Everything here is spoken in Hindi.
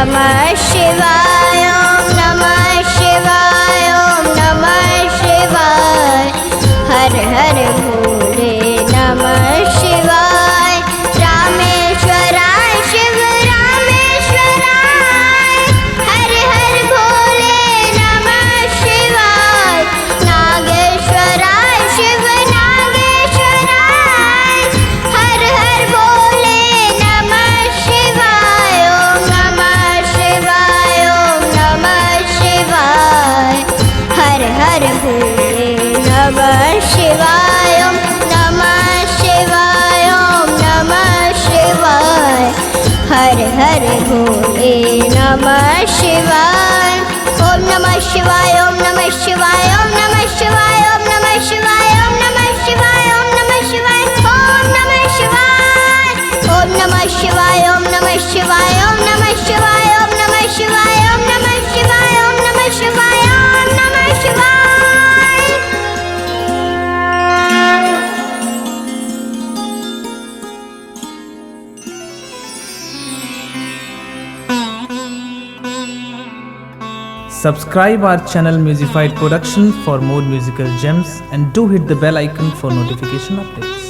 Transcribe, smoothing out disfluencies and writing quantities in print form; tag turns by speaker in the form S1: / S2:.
S1: नमः शिवाय ओम नमः शिवाय ओम नमः शिवाय हर हर भोले नमः शिवाय रामेश्वराय शिव रामेश्वराय हर हर भोले नमः शिवाय नागेश्वराय शिव नागेश्वराय हर हर भोले नमः शिवाय ओम नमः शिवाय ओम नमः शिवाय हर हर भोले नमः शिवाय ओम नमः शिवाय ओम नमः शिवाय हर हर भोले नमः शिवाय ओम नमः शिवाय ओम नमः शिवाय ओम नमः शिवाय ओम नमः शिवाय ओम नमः शिवाय ओम नमः शिवाय ओम नमः शिवाय ओम नमः शिवाय ओम नमः शिवाय ओम नमः शिवाय ओम नमः शिवाय ओम नमः शिवाय ओम नमः शिवाय ओम नमः शिवाय
S2: Subscribe our channel Musified Production for more musical gems and do hit the bell icon for notification updates.